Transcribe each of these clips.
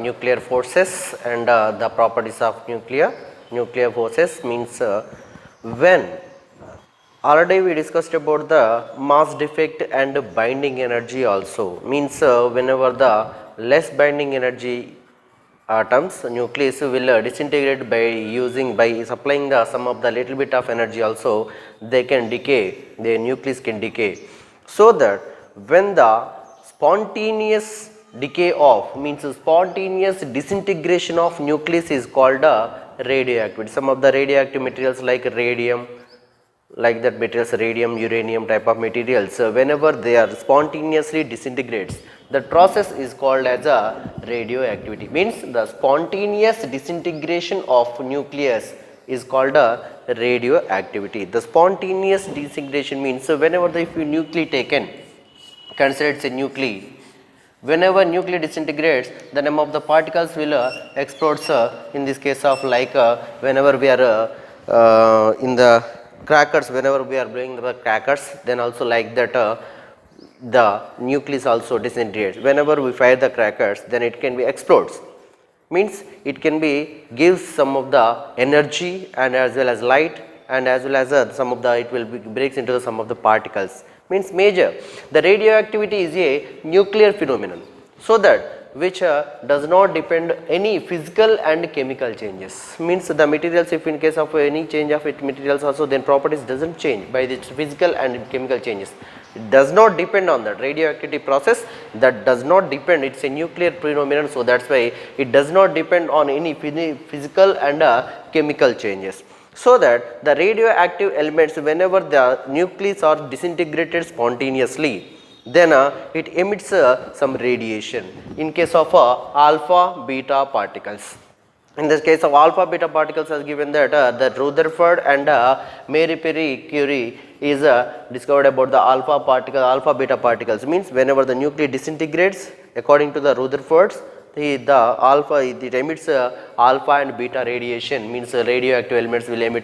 nuclear forces and the properties of nuclear forces means when already we discussed about the mass defect and binding energy also means whenever the less binding energy atoms nucleus will disintegrate by supplying the some of the little bit of energy also they can decay, the nucleus can decay. So that when the spontaneous decay of means spontaneous disintegration of nucleus is called radioactivity. Some of the radioactive materials like radium, like that materials radium, uranium type of materials whenever they are spontaneously disintegrates, that process is called as a radioactivity. Means the spontaneous disintegration of nucleus is called a radioactivity. The spontaneous disintegration means whenever the if you nuclei taken, consider it's a nuclei, whenever nuclei disintegrates the number of the particles will explode in this case of like whenever we are in the crackers, whenever we are blowing the crackers, then also like that the nucleus also disintegrates. Whenever we fire the crackers, then it can be explodes, means it can be gives some of the energy and as well as light and as well as some of the it will be breaks into some of the particles, means major. The radioactivity is a nuclear phenomenon, so that which does not depend any physical and chemical changes, means the materials if in case of any change of it materials also then properties doesn't change by the physical and chemical changes. It does not depend on that radioactivity process, that does not depend, it's a nuclear phenomenon, so that's why it does not depend on any physical and chemical changes. So that the radioactive elements whenever the nucleus are disintegrated spontaneously, then it emits some radiation in case of alpha beta particles. In this case of alpha beta particles has given that the Rutherford and Marie Curie is discovered about the alpha beta particles, means whenever the nuclei disintegrates according to the Rutherfords, the alpha it emits alpha and beta radiation, means radioactive elements will emit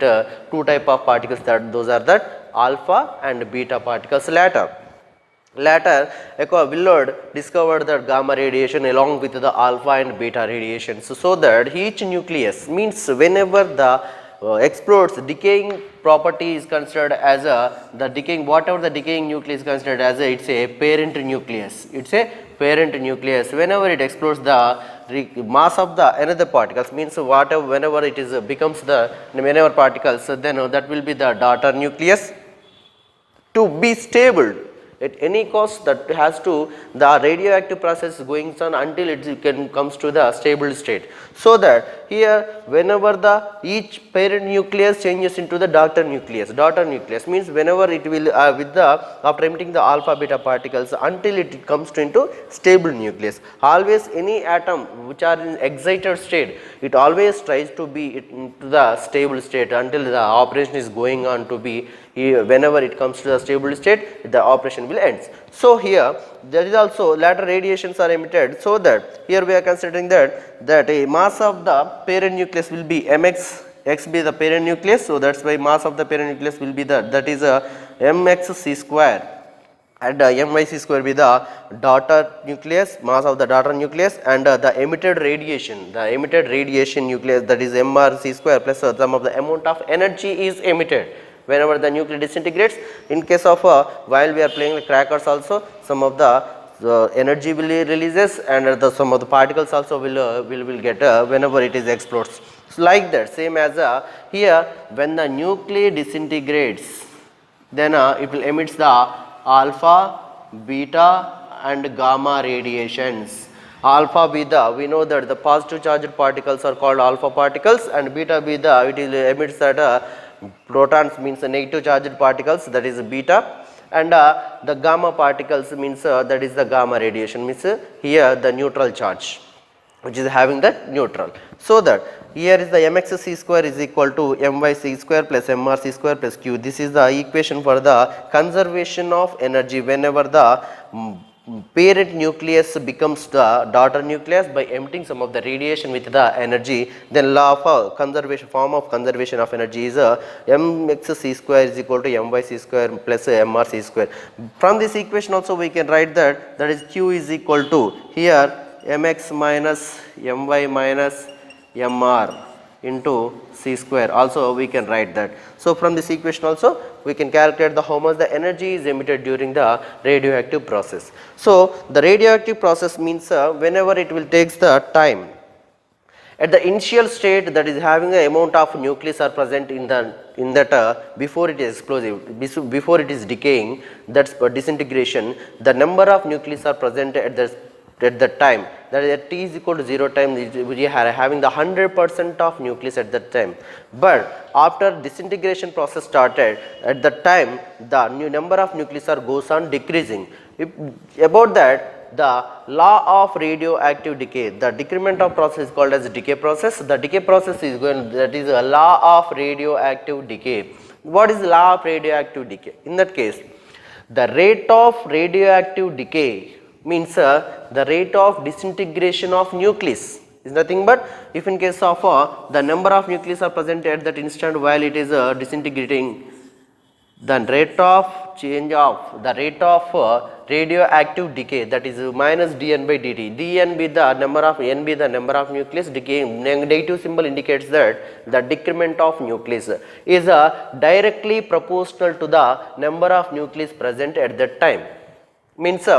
two type of particles, that those are that alpha and beta particles. Later, Willard discovered that gamma radiation along with the alpha and beta radiation. So that each nucleus means whenever the explodes, decaying property is considered as the decaying, whatever the decaying nucleus is considered as it's a parent nucleus. It's a parent nucleus. Whenever it explodes, the mass of the another particles means whatever whenever it is becomes the whenever particles, then that will be the daughter nucleus. To be stable at any cost, that has to the radioactive process going on until it can comes to the stable state. So that here whenever the each parent nucleus changes into the daughter nucleus means whenever it will with the after emitting the alpha beta particles until it comes to into stable nucleus. Always any atom which are in excited state, it always tries to be into the stable state until the operation is going on to be, whenever it comes to the stable state the operation will end. So here there is also later radiations are emitted, so that here we are considering that a mass of the parent nucleus will be mx, x be the parent nucleus, so that's why mass of the parent nucleus will be that is a mxc square and myc square be the daughter nucleus, mass of the daughter nucleus, and the emitted radiation nucleus, that is mrc square plus some of the amount of energy is emitted whenever the nucleus disintegrates. In case of while we are playing the crackers also, some of the energy will releases and some of the particles also will get whenever it is explodes. So like that, same as here when the nucleus disintegrates, then it will emits the alpha, beta and gamma radiations. Alpha beta, we know that the positive charged particles are called alpha particles, and beta it emits that protons means the negative charged particles, that is beta, and the gamma particles means that is the gamma radiation, means here the neutral charge which is having that neutral. So that here is the mxc square is equal to myc square plus mrc square plus q. This is the equation for the conservation of energy whenever the parent nucleus becomes the daughter nucleus by emitting some of the radiation with the energy. Then law of conservation, form of conservation of energy is mxc square is equal to myc square plus mrc square. From this equation also we can write that is q is equal to here mx minus my minus mr into c square. Also we can write that. So from this equation also we can calculate the how much the energy is emitted during the radioactive process. So the radioactive process means whenever it will takes the time at the initial state, that is having a amount of nucleus are present in that before it is explosive, before it is decaying, that's disintegration. The number of nucleus are present at the time, that is at t is equal to 0 time, we are having the 100% of nucleus at that time. But after disintegration process started, at that time the new number of nucleus are goes on decreasing. About that, the law of radioactive decay, the decrement of process is called as decay process. The decay process is going, that is a law of radioactive decay. What is the law of radioactive decay? In that case, the rate of radioactive decay means the rate of disintegration of nucleus is nothing but, if in case of the number of nucleus are present at that instant while it is disintegrating, the rate of change of the rate of radioactive decay, that is minus dn by dt. Dn be the number of, n be the number of nucleus, decay negative symbol indicates that the decrement of nucleus is directly proportional to the number of nucleus present at that time. Means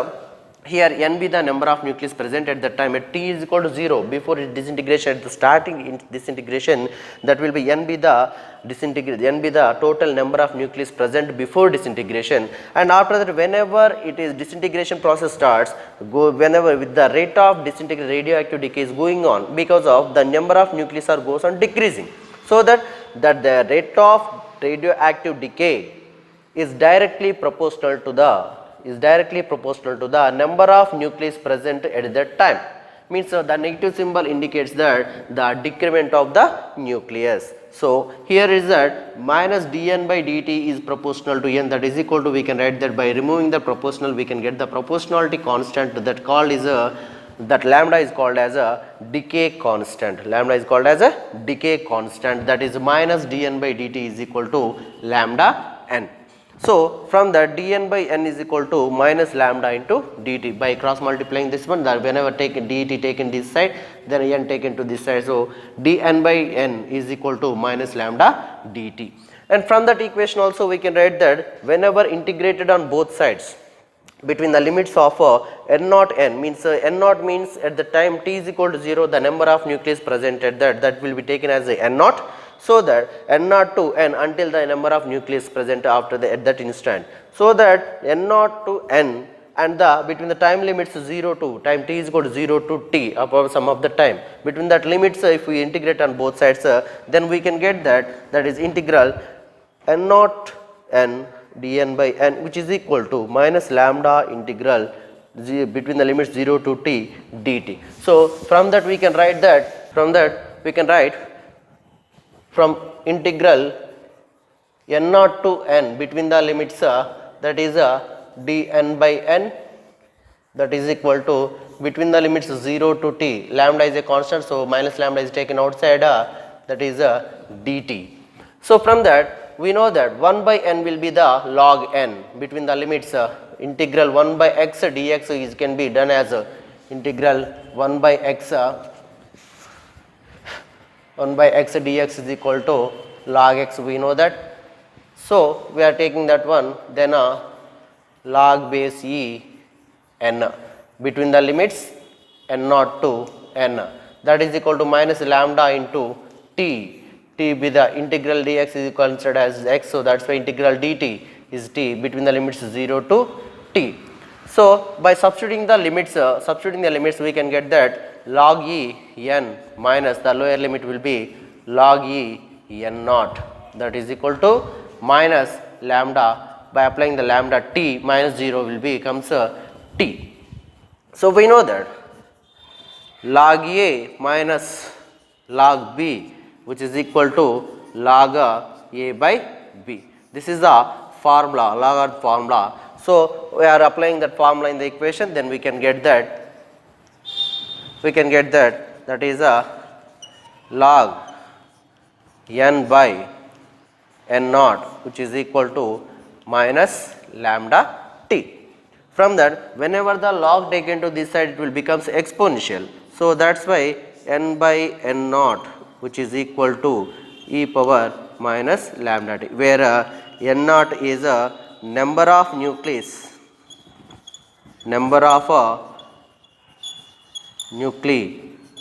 here n be the number of nucleus present at that time at t is equal to 0 before its disintegration. At the starting disintegration, that will be n be the n be the total number of nucleus present before disintegration. And after that, whenever it is disintegration process starts, whenever with the rate of disintegration radioactive decay is going on, because of the number of nucleus are goes on decreasing, so that the rate of radioactive decay is directly proportional to the number of nucleus present at that time. Means the negative symbol indicates that the decrement of the nucleus. So here is that minus dn by dt is proportional to n, that is equal to, we can write that by removing the proportional we can get the proportionality constant, that called is that lambda is called as a decay constant. Lambda is called as a decay constant, that is minus dn by dt is equal to lambda n. So from that, dn by n is equal to minus lambda into dt. By cross multiplying this one, that whenever taken dt taken this side, then n taken to this side, so dn by n is equal to minus lambda dt. And from that equation also we can write that whenever integrated on both sides between the limits of n naught n, means n naught means at the time t is equal to 0, the number of nucleus present at that will be taken as n naught. So that n naught to n until the number of nucleus present after at that instant, so that n naught to n and the between the time limits 0 to time t is equal to 0 to t above some of the time, between that limits if we integrate on both sides, then we can get that is integral n naught n dn by n, which is equal to minus lambda integral between the limits 0 to t dt. So from that we can write from integral n naught to n between the limits that is dn by n, that is equal to between the limits 0 to t, lambda is a constant, so minus lambda is taken outside, that is dt. So from that we know that 1 by n will be the log n between the limits integral 1 by x dx is can be done as integral 1 by x 1 by x dx is equal to log x, we know that. So we are taking that one, then log base e n between the limits n naught to n, that is equal to minus lambda into t. T be the integral dx is considered as x, so that's why integral dt is t between the limits 0 to t. So by substituting the limits we can get that log e n minus the lower limit will be log e n naught, that is equal to minus lambda, by applying the lambda t minus 0 will becomes t. So we know that log a minus log b, which is equal to log a by b. This is the formula, log formula. So we are applying that formula in the equation, then we can get that that is a log n by n naught, which is equal to minus lambda t. From that, whenever the log taken to this side, it will becomes exponential. So that's why n by n naught, which is equal to e power minus lambda t, where n naught is a number of nucleus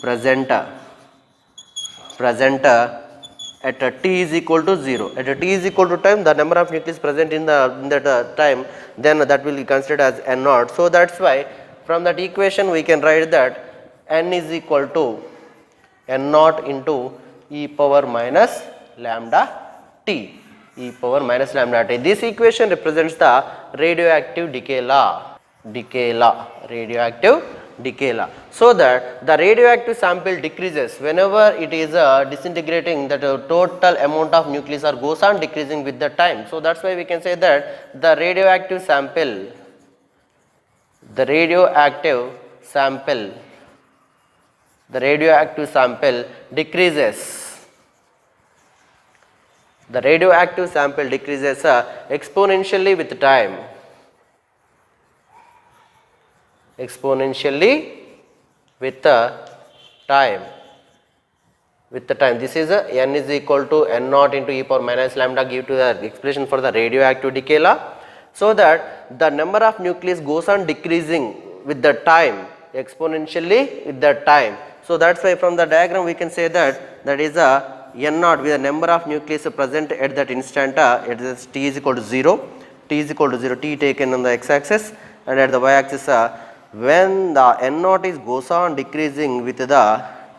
present at t is equal to 0. At t is equal to time, the number of nucleus present in that time, then that will be considered as n naught. So that's why from that equation we can write that n is equal to n naught into e power minus lambda t. E power minus lambda t. This equation represents the radioactive decay law. Radioactive decay law. So that the radioactive sample decreases whenever it is disintegrating, that total amount of nucleus goes on decreasing with the time. So that's why we can say that the radioactive sample decreases. The radioactive sample decreases exponentially with time. With the time. This is n is equal to n naught into e power minus lambda, give to the expression for the radioactive decay law. So that the number of nucleus goes on decreasing with the time, exponentially with the time. So that's why from the diagram we can say that is n naught with the number of nucleus present at that instant, it is t is equal to 0, t taken on the x-axis, and at the y-axis when the n naught goes on decreasing with the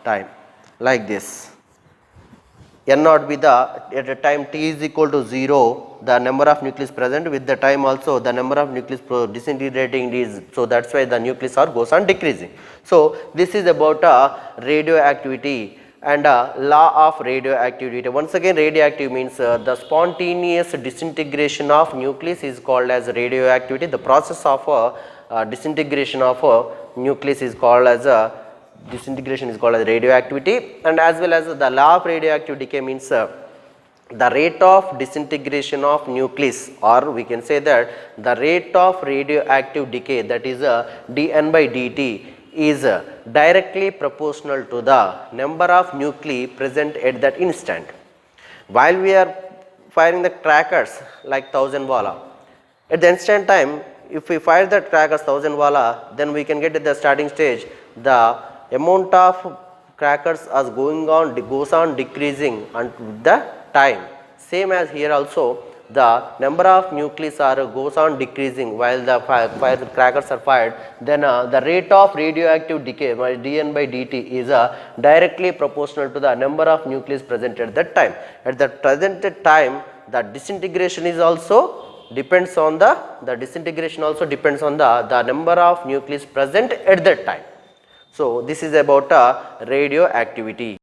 time, like this. N naught with at a time t is equal to 0, the number of nucleus present, with the time also the number of nucleus disintegrating is, so that's why the nucleus goes on decreasing. So this is about radioactivity and law of radioactivity. Once again, radioactive means the spontaneous disintegration of nucleus is called as radioactivity. The process of disintegration of nucleus is called as radioactivity, and as well as the law of radioactive decay means the rate of disintegration of nucleus, or we can say that the rate of radioactive decay, that is dN by dt, is directly proportional to the number of nuclei present at that instant. While we are firing the crackers like 1000 wala, at the instant time, if we fire the crackers 1000 wala, then we can get at the starting stage the amount of crackers goes on decreasing with the time. Same as here also, the number of nucleus goes on decreasing while the crackers are fired, then the rate of radioactive decay by dN by dt is directly proportional to the number of nucleus present at that time. At the present time, the disintegration is also depends on the number of nucleus present at that time. So this is about radioactivity.